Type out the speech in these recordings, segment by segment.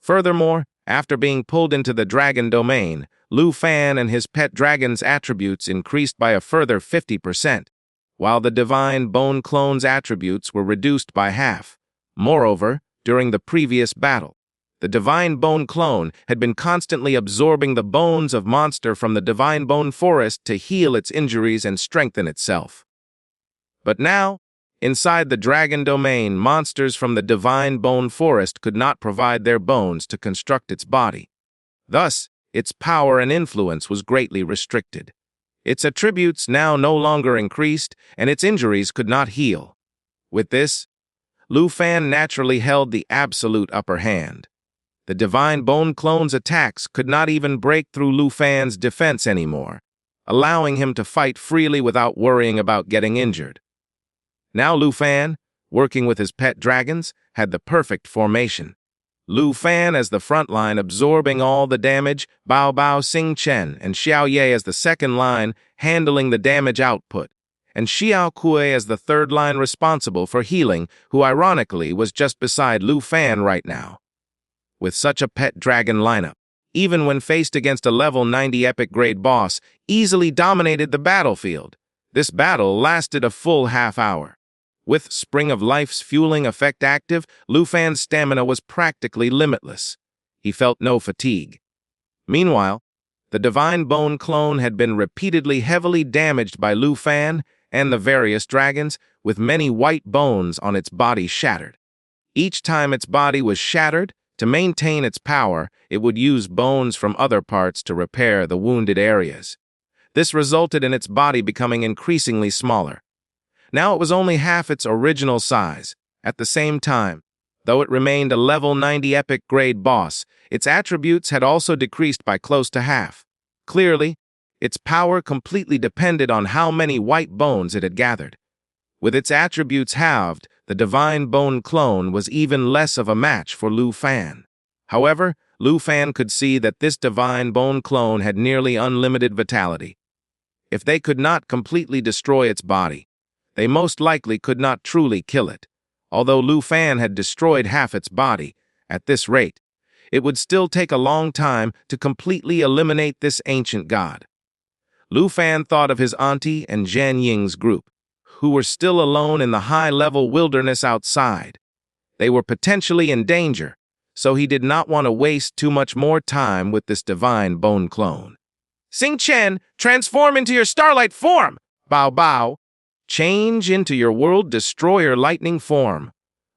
Furthermore, after being pulled into the dragon domain, Lu Fan and his pet dragon's attributes increased by a further 50%, while the divine bone clone's attributes were reduced by half. Moreover, during the previous battle, the divine bone clone had been constantly absorbing the bones of monster from the divine bone forest to heal its injuries and strengthen itself. But now, inside the dragon domain, monsters from the divine bone forest could not provide their bones to construct its body. Thus, its power and influence was greatly restricted. Its attributes now no longer increased, and its injuries could not heal. With this, Lu Fan naturally held the absolute upper hand. The divine bone clone's attacks could not even break through Lu Fan's defense anymore, allowing him to fight freely without worrying about getting injured. Now Lu Fan, working with his pet dragons, had the perfect formation. Lu Fan as the front line absorbing all the damage, Bao Bao Xing Chen and Xiao Ye as the second line handling the damage output, and Xiao Kui as the third line responsible for healing, who ironically was just beside Lu Fan right now. With such a pet dragon lineup, even when faced against a level 90 epic grade boss, easily dominated the battlefield. This battle lasted a full half hour. With Spring of Life's fueling effect active, Lu Fan's stamina was practically limitless. He felt no fatigue. Meanwhile, the divine bone clone had been repeatedly heavily damaged by Lu Fan and the various dragons, with many white bones on its body shattered. Each time its body was shattered, to maintain its power, it would use bones from other parts to repair the wounded areas. This resulted in its body becoming increasingly smaller. Now it was only half its original size. At the same time, though it remained a level 90 epic grade boss, its attributes had also decreased by close to half. Clearly, its power completely depended on how many white bones it had gathered. With its attributes halved, the divine bone clone was even less of a match for Lu Fan. However, Lu Fan could see that this divine bone clone had nearly unlimited vitality. If they could not completely destroy its body, they most likely could not truly kill it. Although Lu Fan had destroyed half its body, at this rate, it would still take a long time to completely eliminate this ancient god. Lu Fan thought of his auntie and Zhan Ying's group, who were still alone in the high-level wilderness outside. They were potentially in danger, so he did not want to waste too much more time with this divine bone clone. Xing Chen, transform into your starlight form! Bao Bao, change into your world destroyer lightning form.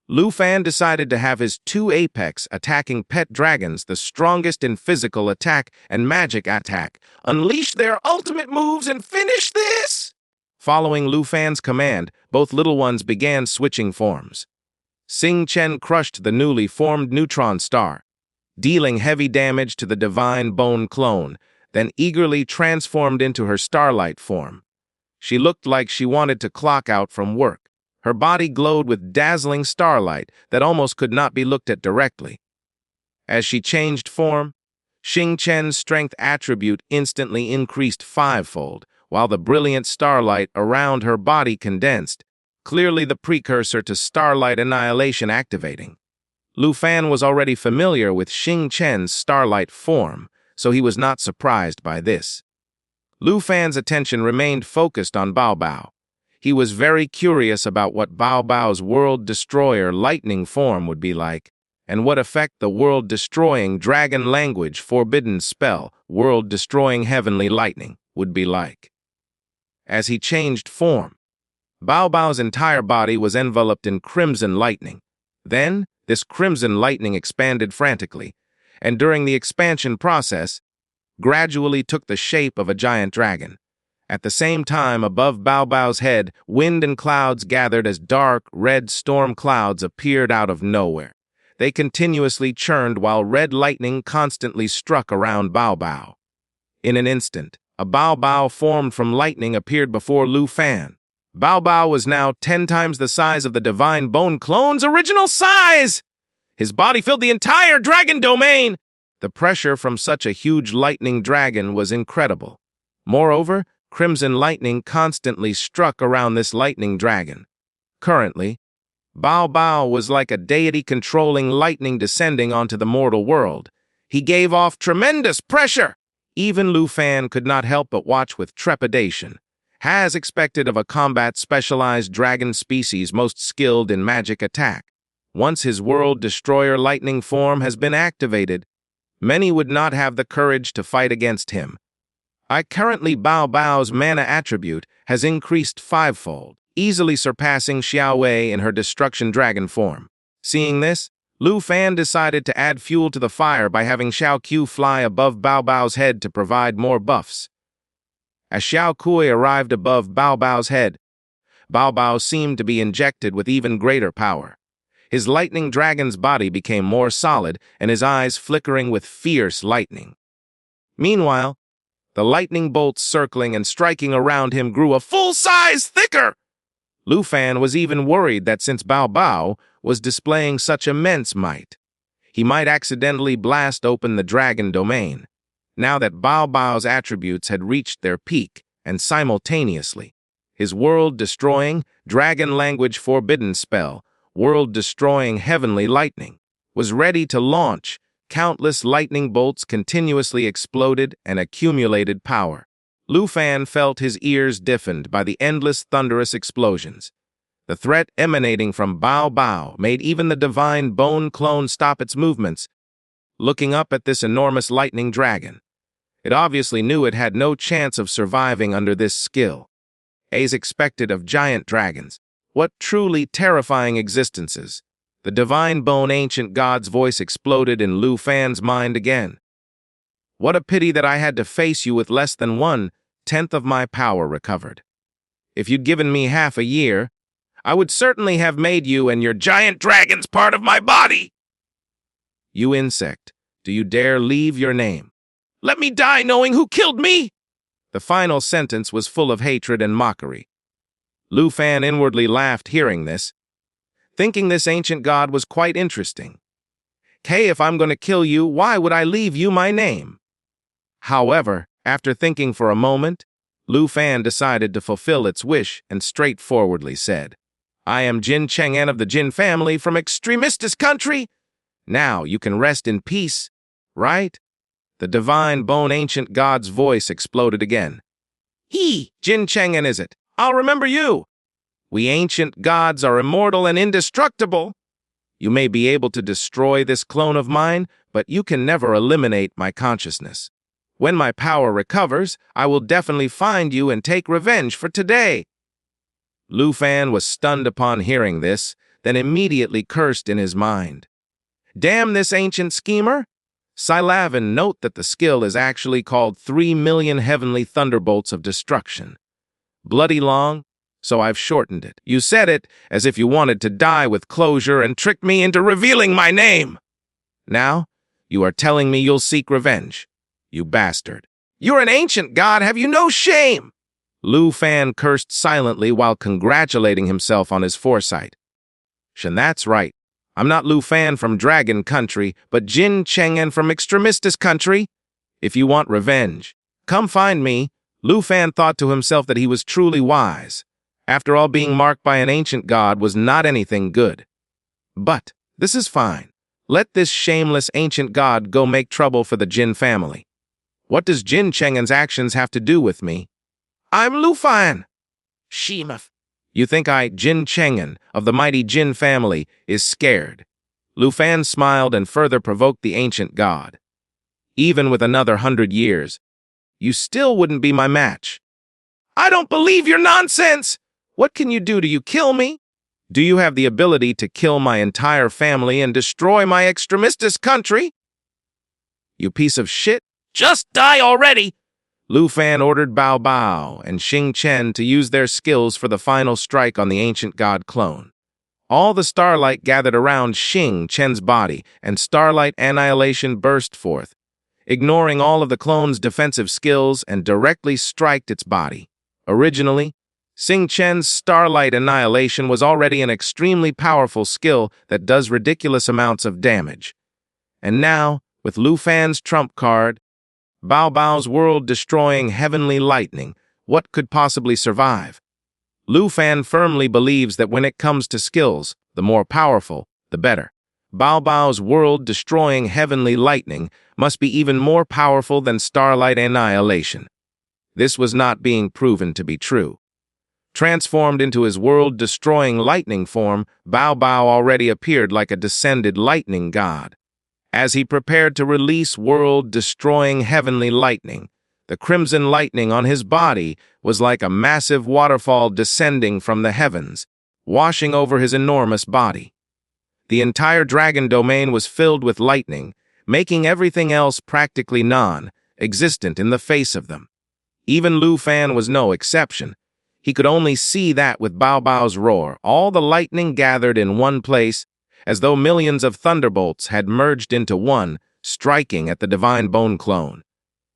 Lu Fan decided to have his two apex attacking pet dragons, the strongest in physical attack and magic attack, unleash their ultimate moves and finish this! Following Lu Fan's command, both little ones began switching forms. Xing Chen crushed the newly formed neutron star, dealing heavy damage to the divine bone clone, then eagerly transformed into her starlight form. She looked like she wanted to clock out from work. Her body glowed with dazzling starlight that almost could not be looked at directly. As she changed form, Xing Chen's strength attribute instantly increased fivefold, while the brilliant starlight around her body condensed, clearly the precursor to starlight annihilation activating. Lu Fan was already familiar with Xing Chen's starlight form, so he was not surprised by this. Lu Fan's attention remained focused on Bao Bao. He was very curious about what Bao Bao's World Destroyer lightning form would be like, and what effect the world-destroying dragon language forbidden spell, world-destroying heavenly lightning, would be like. As he changed form, Bao Bao's entire body was enveloped in crimson lightning. Then, this crimson lightning expanded frantically, and during the expansion process, gradually took the shape of a giant dragon. At the same time, above Bao Bao's head, wind and clouds gathered as dark, red storm clouds appeared out of nowhere. They continuously churned while red lightning constantly struck around Bao Bao. In an instant, a Bao Bao formed from lightning appeared before Lu Fan. Bao Bao was now 10 times the size of the divine bone clone's original size! His body filled the entire dragon domain! The pressure from such a huge lightning dragon was incredible. Moreover, crimson lightning constantly struck around this lightning dragon. Currently, Bao Bao was like a deity controlling lightning descending onto the mortal world. He gave off tremendous pressure. Even Lu Fan could not help but watch with trepidation. As expected of a combat-specialized dragon species most skilled in magic attack. Once his world destroyer lightning form has been activated, many would not have the courage to fight against him. Currently Bao Bao's mana attribute has increased fivefold, easily surpassing Xiao Wei in her destruction dragon form. Seeing this, Lu Fan decided to add fuel to the fire by having Xiao Qiu fly above Bao Bao's head to provide more buffs. As Xiao Kui arrived above Bao Bao's head, Bao Bao seemed to be injected with even greater power. His lightning dragon's body became more solid and his eyes flickering with fierce lightning. Meanwhile, the lightning bolts circling and striking around him grew a full size thicker. Lu Fan was even worried that since Bao Bao was displaying such immense might, he might accidentally blast open the dragon domain. Now that Bao Bao's attributes had reached their peak, and simultaneously, his world-destroying, dragon-language forbidden spell, world-destroying heavenly lightning, was ready to launch. Countless lightning bolts continuously exploded and accumulated power. Lu Fan felt his ears deafened by the endless thunderous explosions. The threat emanating from Bao Bao made even the divine bone clone stop its movements. Looking up at this enormous lightning dragon, it obviously knew it had no chance of surviving under this skill. As expected of giant dragons, what truly terrifying existences. The divine bone ancient god's voice exploded in Lu Fan's mind again. What a pity that I had to face you with less than 1/10 of my power recovered. If you'd given me half a year, I would certainly have made you and your giant dragons part of my body. You insect, do you dare leave your name? Let me die knowing who killed me! The final sentence was full of hatred and mockery. Lu Fan inwardly laughed hearing this, thinking this ancient god was quite interesting. Hey, if I'm going to kill you, why would I leave you my name? However, after thinking for a moment, Lu Fan decided to fulfill its wish and straightforwardly said, I am Jin Cheng'an of the Jin family from Extremistis country. Now you can rest in peace, right? The divine bone ancient god's voice exploded again. Jin Cheng'an is it? I'll remember you. We ancient gods are immortal and indestructible. You may be able to destroy this clone of mine, but you can never eliminate my consciousness. When my power recovers, I will definitely find you and take revenge for today. Lu Fan was stunned upon hearing this, then immediately cursed in his mind. Damn this ancient schemer! Silavin, note that the skill is actually called 3 million heavenly thunderbolts of destruction. Bloody long, so I've shortened it. You said it as if you wanted to die with closure and tricked me into revealing my name. Now, you are telling me you'll seek revenge. You bastard. You're an ancient god, have you no shame? Lu Fan cursed silently while congratulating himself on his foresight. That's right. I'm not Lu Fan from Dragon Country, but Jin Cheng'an from Extremistis Country. If you want revenge, come find me. Lu Fan thought to himself that he was truly wise. After all, being marked by an ancient god was not anything good. But this is fine. Let this shameless ancient god go make trouble for the Jin family. What does Jin Cheng'an's actions have to do with me? I'm Lu Fan. Shemaf. You think Jin Cheng'an, of the mighty Jin family, is scared? Lu Fan smiled and further provoked the ancient god. Even with another 100 years, you still wouldn't be my match. I don't believe your nonsense! What can you do? Do you kill me? Do you have the ability to kill my entire family and destroy my Extremistis country? You piece of shit! Just die already! Lu Fan ordered Bao Bao and Xing Chen to use their skills for the final strike on the ancient god clone. All the starlight gathered around Xing Chen's body, and starlight annihilation burst forth, ignoring all of the clone's defensive skills and directly striked its body. Originally, Xing Chen's starlight annihilation was already an extremely powerful skill that does ridiculous amounts of damage. And now, with Lu Fan's trump card, Bao Bao's world-destroying heavenly lightning, what could possibly survive? Lu Fan firmly believes that when it comes to skills, the more powerful, the better. Bao Bao's world-destroying heavenly lightning must be even more powerful than starlight annihilation. This was not being proven to be true. Transformed into his world-destroying lightning form, Bao Bao already appeared like a descended lightning god. As he prepared to release world-destroying heavenly lightning, the crimson lightning on his body was like a massive waterfall descending from the heavens, washing over his enormous body. The entire dragon domain was filled with lightning, making everything else practically non-existent in the face of them. Even Lu Fan was no exception. He could only see that with Bao Bao's roar, all the lightning gathered in one place, as though millions of thunderbolts had merged into one, striking at the divine bone clone.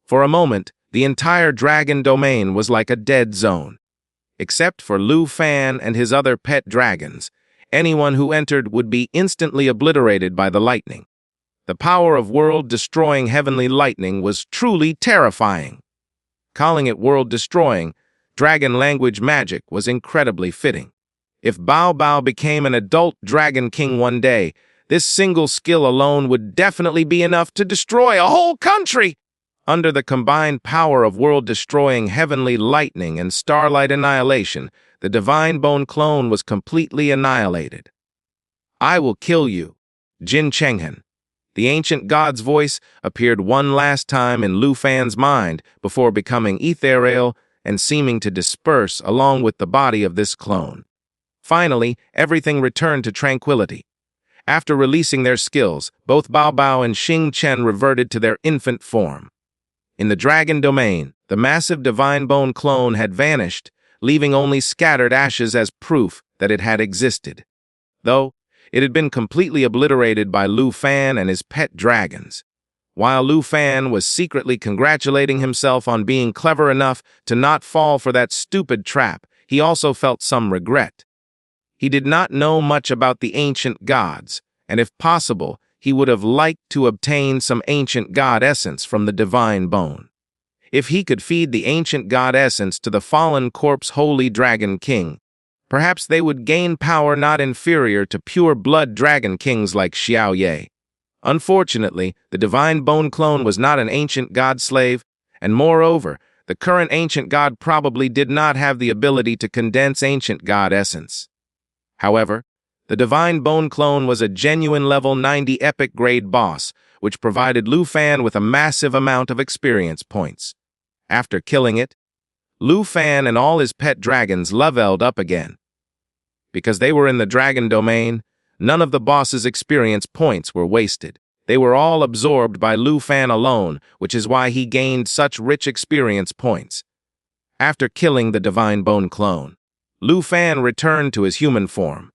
For a moment, the entire dragon domain was like a dead zone. Except for Lu Fan and his other pet dragons, anyone who entered would be instantly obliterated by the lightning. The power of world-destroying heavenly lightning was truly terrifying. Calling it world-destroying, dragon language magic was incredibly fitting. If Bao Bao became an adult dragon king one day, this single skill alone would definitely be enough to destroy a whole country. Under the combined power of world-destroying heavenly lightning and starlight annihilation, the divine bone clone was completely annihilated. "I will kill you." Jin Chenghen. The ancient god's voice appeared one last time in Lu Fan's mind before becoming ethereal and seeming to disperse along with the body of this clone. Finally, everything returned to tranquility. After releasing their skills, both Bao Bao and Xing Chen reverted to their infant form. In the dragon domain, the massive divine bone clone had vanished, leaving only scattered ashes as proof that it had existed. Though, it had been completely obliterated by Lu Fan and his pet dragons. While Lu Fan was secretly congratulating himself on being clever enough to not fall for that stupid trap, he also felt some regret. He did not know much about the ancient gods, and if possible, he would have liked to obtain some ancient god essence from the divine bone. If he could feed the ancient god essence to the fallen corpse holy dragon king, perhaps they would gain power not inferior to pure-blood dragon kings like Xiao Ye. Unfortunately, the divine bone clone was not an ancient god slave, and moreover, the current ancient god probably did not have the ability to condense ancient god essence. However, the divine bone clone was a genuine level 90 epic grade boss, which provided Lu Fan with a massive amount of experience points. After killing it, Lu Fan and all his pet dragons leveled up again. Because they were in the dragon domain, none of the boss's experience points were wasted. They were all absorbed by Lu Fan alone, which is why he gained such rich experience points. After killing the divine bone clone, Lu Fan returned to his human form.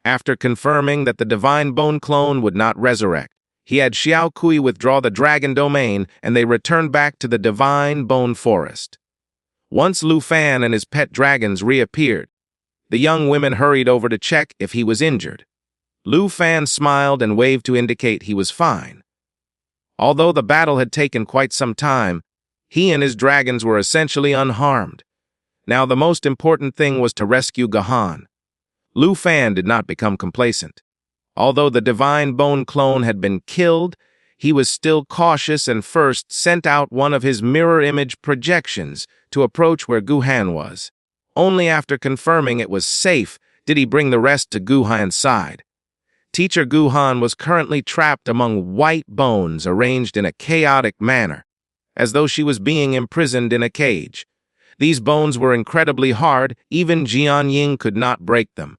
After confirming that the divine bone clone would not resurrect, he had Xiao Kui withdraw the dragon domain and they returned back to the divine bone forest. Once Lu Fan and his pet dragons reappeared, the young women hurried over to check if he was injured. Lu Fan smiled and waved to indicate he was fine. Although the battle had taken quite some time, he and his dragons were essentially unharmed. Now the most important thing was to rescue Gahan. Lu Fan did not become complacent. Although the divine bone clone had been killed, he was still cautious and first sent out one of his mirror image projections to approach where Guhan was. Only after confirming it was safe did he bring the rest to Guhan's side. Teacher Guhan was currently trapped among white bones arranged in a chaotic manner, as though she was being imprisoned in a cage. These bones were incredibly hard, even Jian Ying could not break them.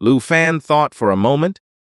Lu Fan thought for a moment,